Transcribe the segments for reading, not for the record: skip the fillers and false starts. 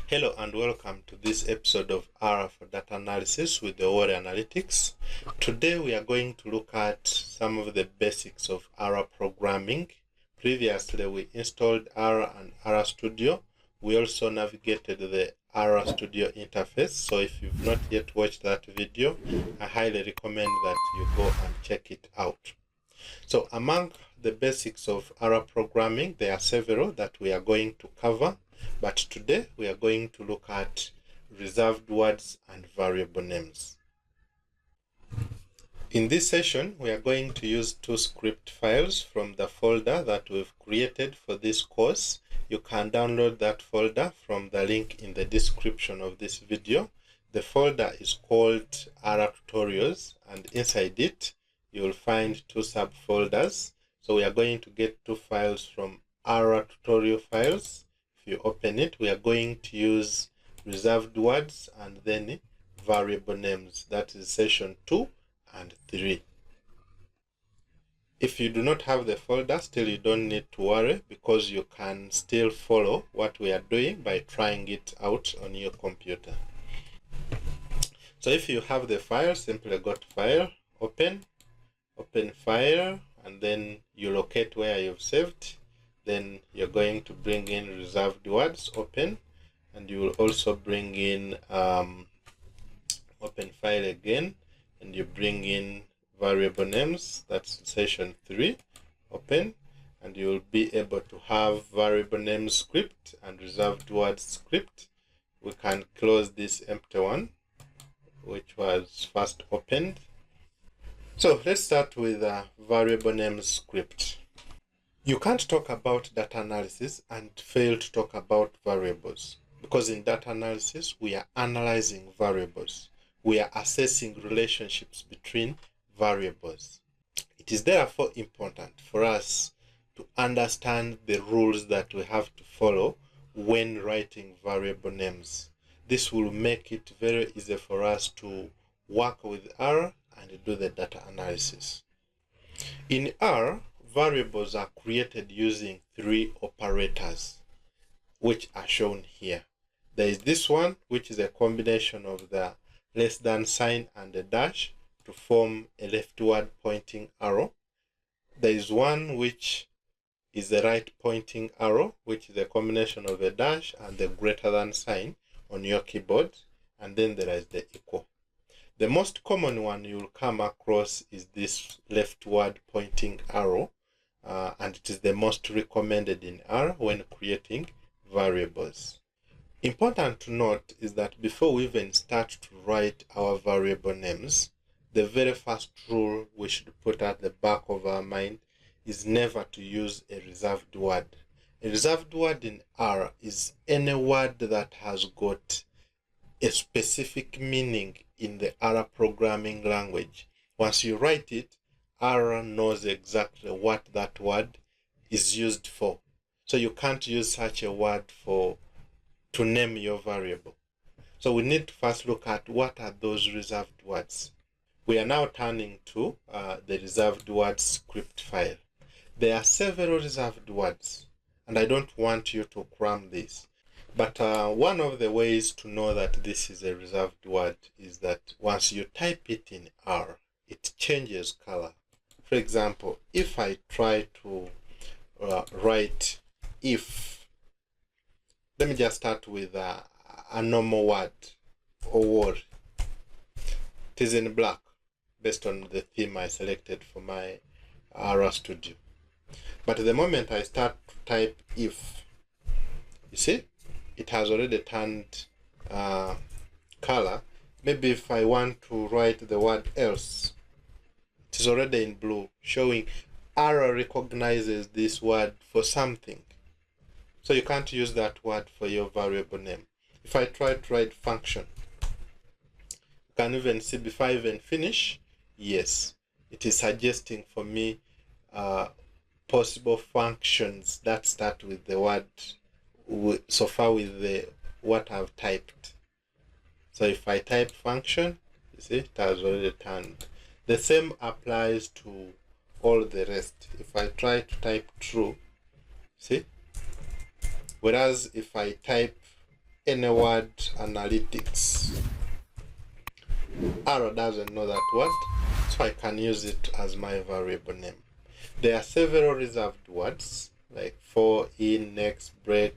Hello and welcome to this episode of R for Data Analysis with the word Analytics. Today we are going to look at some of the basics of R programming. Previously we installed R and R Studio. We also navigated the R Studio interface. So if you've not yet watched that video, I highly recommend that you go and check it out. So among the basics of R programming, there are several that we are going to cover. But today we are going to look at reserved words and variable names. In this session, we are going to use two script files from the folder that we've created for this course. You can download that folder from the link in the description of this video. The folder is called R Tutorials, and inside it, you will find two subfolders. So we are going to get two files from R Tutorial files. If you open it, we are going to use reserved words and then variable names. That is session 2 and 3. If you do not have the folder, still you don't need to worry, because you can still follow what we are doing by trying it out on your computer. So if you have the file, simply go to File, Open File, and then you locate where you've saved. Then you're going to bring in reserved words, open, and you will also bring in open file again, and you bring in variable names. That's session 3, open, and you will be able to have variable name script and reserved words script. We can close this empty one, which was first opened. So let's start with a variable name script. You can't talk about data analysis and fail to talk about variables, because in data analysis, we are analyzing variables. We are assessing relationships between variables. It is therefore important for us to understand the rules that we have to follow when writing variable names. This will make it very easy for us to work with R and do the data analysis. In R, variables are created using 3 operators, which are shown here. There is this one, which is a combination of the less than sign and a dash to form a leftward pointing arrow. There is one which is the right pointing arrow, which is a combination of a dash and the greater than sign on your keyboard. And then there is the equal. The most common one you will come across is this leftward pointing arrow. And it is the most recommended in R when creating variables. Important to note is that before we even start to write our variable names, the very first rule we should put at the back of our mind is never to use a reserved word. A reserved word in R is any word that has got a specific meaning in the R programming language. Once you write it, R knows exactly what that word is used for. So you can't use such a word to name your variable. So we need to first look at what are those reserved words. We are now turning to the reserved words script file. There are several reserved words, and I don't want you to cram this. But one of the ways to know that this is a reserved word is that once you type it in R, it changes color. For example, if I try to write if, let me just start with a normal word or word. It is in black based on the theme I selected for my R Studio. But the moment I start to type if, you see, it has already turned color. Maybe if I want to write the word else, it is already in blue, showing R recognizes this word for something. So you can't use that word for your variable name. If I try to write function, you can even see before I even finish, yes, it is suggesting for me possible functions that start with the word, so far with the what I've typed. So if I type function, you see, it has already turned. The same applies to all the rest. If I try to type true, see? Whereas if I type any word analytics. R doesn't know that word, so I can use it as my variable name. There are several reserved words like for, in, next, break,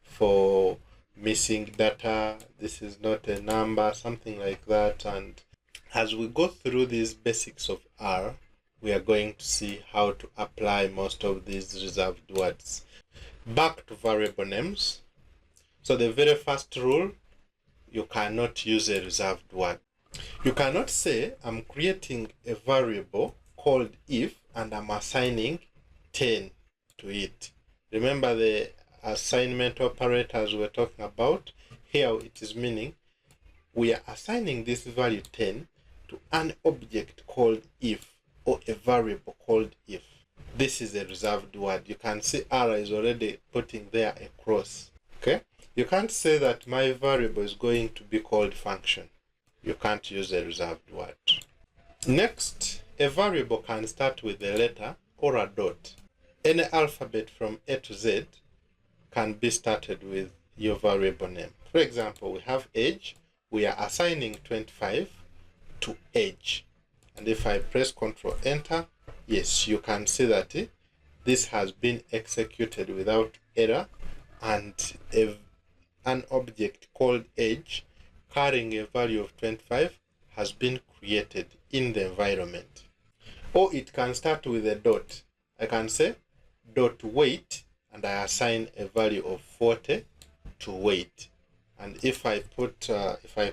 for missing data, this is not a number, something like that. And as we go through these basics of R, we are going to see how to apply most of these reserved words. Back to variable names. So the very first rule, you cannot use a reserved word. You cannot say, I'm creating a variable called if and I'm assigning 10 to it. Remember the assignment operators we're talking about? Here it is meaning we are assigning this value 10 to an object called if or a variable called if. This is a reserved word. You can see R is already putting there a cross. Okay? You can't say that my variable is going to be called function. You can't use a reserved word. Next, a variable can start with a letter or a dot. Any alphabet from A to Z can be started with your variable name. For example, we have age. We are assigning 25 to age. And if I press Ctrl Enter, yes, you can see that this has been executed without error, and an object called age carrying a value of 25 has been created in the environment. Or it can start with a dot. I can say dot weight and I assign a value of 40 to weight. And if I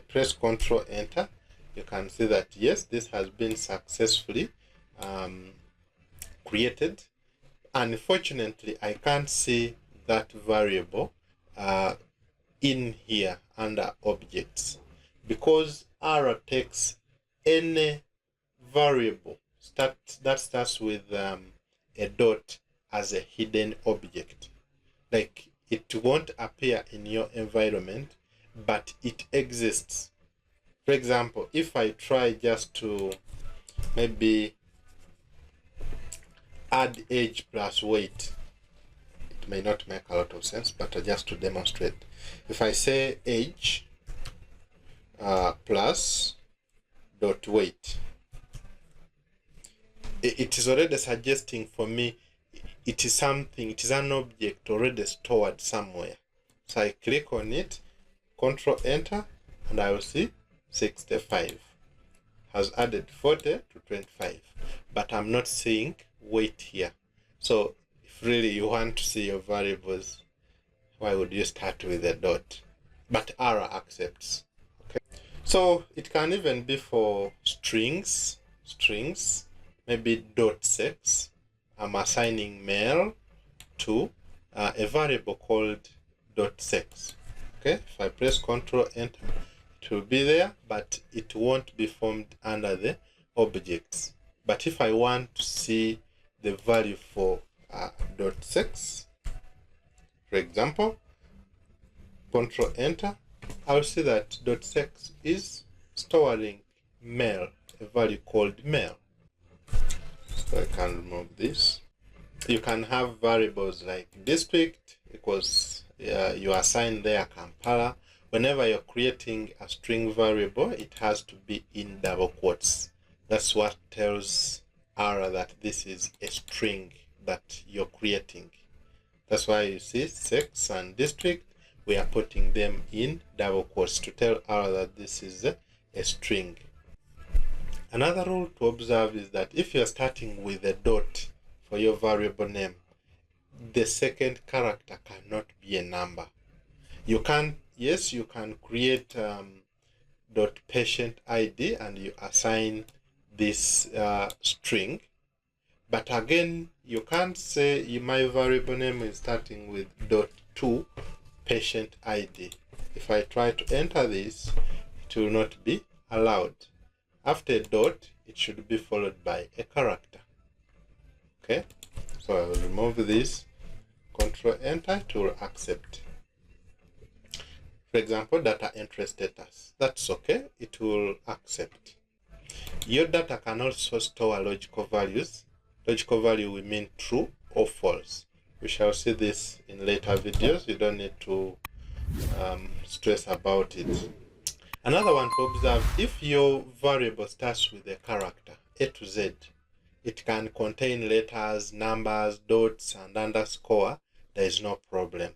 press Ctrl Enter, you can see that yes, this has been successfully created. Unfortunately, I can't see that variable in here under objects, because R takes any variable that starts with a dot as a hidden object. Like, it won't appear in your environment, but it exists. For example, if I try just to maybe add age plus weight, it may not make a lot of sense, but just to demonstrate, if I say age plus dot weight, it is already suggesting for me it is an object already stored somewhere. So I click on it, Ctrl Enter, and I will see 65 has added 40 to 25, but I'm not seeing weight here. So if really you want to see your variables, why would you start with a dot? But R accepts. Okay, so it can even be for strings, maybe dot sex. I'm assigning male to a variable called dot sex. Okay, if I press Ctrl Enter, it will be there, but it won't be formed under the objects. But if I want to see the value for dot sex, for example, Ctrl Enter, I'll see that dot sex is storing male, a value called male. So I can remove this. You can have variables like district equals you assign there Kampala. Whenever you're creating a string variable, it has to be in double quotes. That's what tells R that this is a string that you're creating. That's why you see sex and district, we are putting them in double quotes to tell R that this is a string. Another rule to observe is that if you're starting with a dot for your variable name, the second character cannot be a number. You can create dot patient ID and you assign this string, but again, you can't say my variable name is starting with dot to patient ID. If I try to enter this, it will not be allowed. After a dot, it should be followed by a character. Okay, so I will remove this, Control Enter to accept. For example, data entry status. That's okay, it will accept. Your data can also store logical values. Logical value we mean true or false. We shall see this in later videos. You don't need to stress about it. Another one to observe, if your variable starts with a character A to Z, it can contain letters, numbers, dots, and underscore. There is no problem.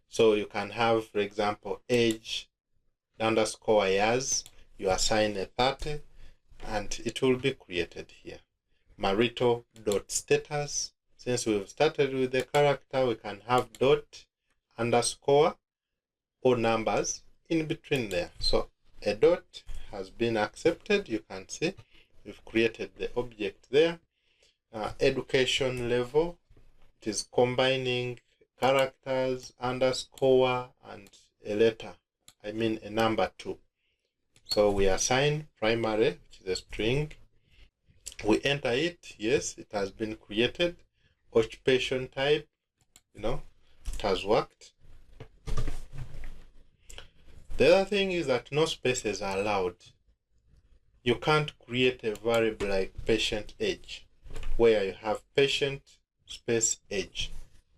So you can have, for example, age underscore years. You assign a 30, and it will be created here. Marital dot status. Since we've started with the character, we can have dot, underscore, or numbers in between there. So a dot has been accepted. You can see we've created the object there. Education level, it is combining characters, underscore, and a letter, I mean a number 2. So we assign primary, which is a string. We enter it. Yes, it has been created. Occupation type, it has worked. The other thing is that no spaces are allowed. You can't create a variable like patient age where you have patient space age.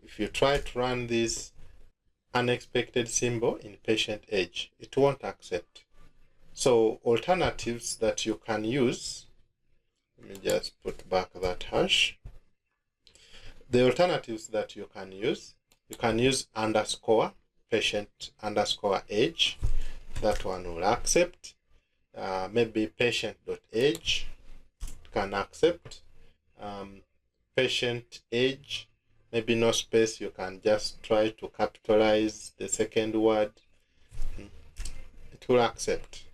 If you try to run this unexpected symbol in patient age, it won't accept. So alternatives that you can use, let me just put back that hash. The alternatives that you can use underscore, patient underscore age. That one will accept. Maybe patient.age can accept. Patient age, maybe no space, you can just try to capitalize the second word. It will accept.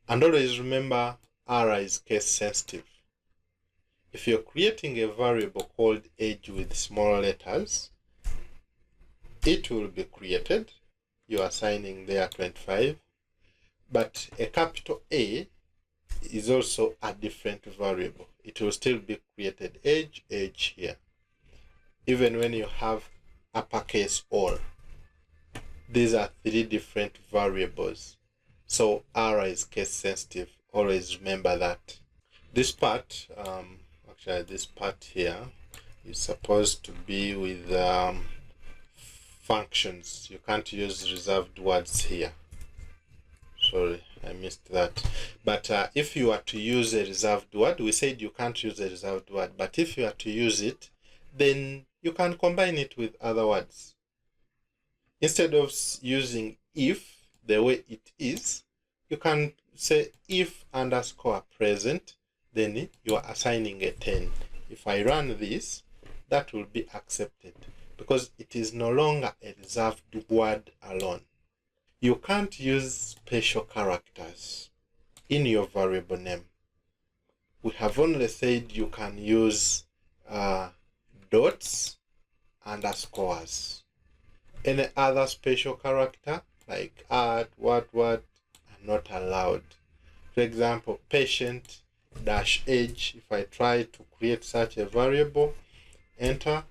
And always remember, R is case sensitive. If you're creating a variable called age with small letters, it will be created. You're assigning there 25. But a capital A is also a different variable. It will still be created age here. Even when you have uppercase all, these are 3 different variables. So R is case sensitive. Always remember that. This part, actually this part here is supposed to be with functions. You can't use reserved words here. Sorry, I missed that. But if you are to use a reserved word, we said you can't use a reserved word, but if you are to use it, then you can combine it with other words. Instead of using if the way it is, you can say if underscore present, then you are assigning a 10. If I run this, that will be accepted because it is no longer a reserved word alone. You can't use special characters in your variable name. We have only said you can use dots, underscores. Any other special character like what are not allowed. For example, patient dash age. If I try to create such a variable, enter,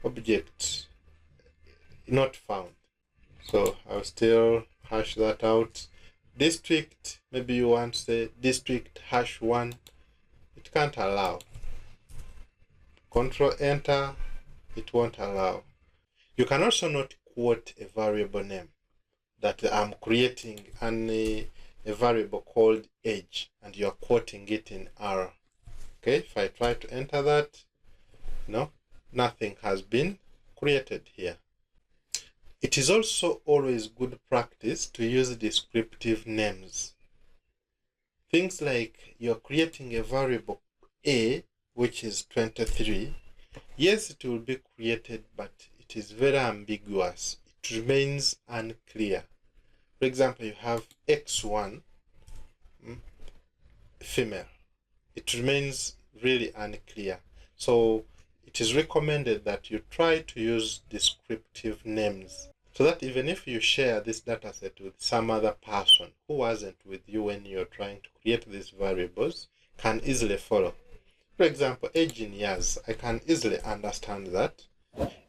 object not found. So I'll still hash that out. District, maybe you want to say district #1. It can't allow. Control enter, it won't allow. You can also not quote a variable name that I'm creating a variable called age and you're quoting it in R. Okay, if I try to enter that, no, nothing has been created here. It is also always good practice to use descriptive names. Things like you're creating a variable A, which is 23. Yes, it will be created, but it is very ambiguous. It remains unclear. For example, you have X1, female. It remains really unclear. So it is recommended that you try to use descriptive names so that even if you share this dataset with some other person who wasn't with you when you're trying to create these variables, can easily follow. For example, age in years, I can easily understand that.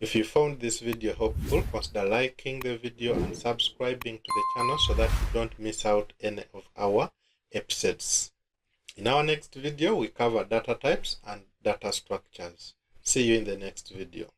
If you found this video helpful, consider liking the video and subscribing to the channel so that you don't miss out any of our episodes. In our next video, we cover data types and data structures. See you in the next video.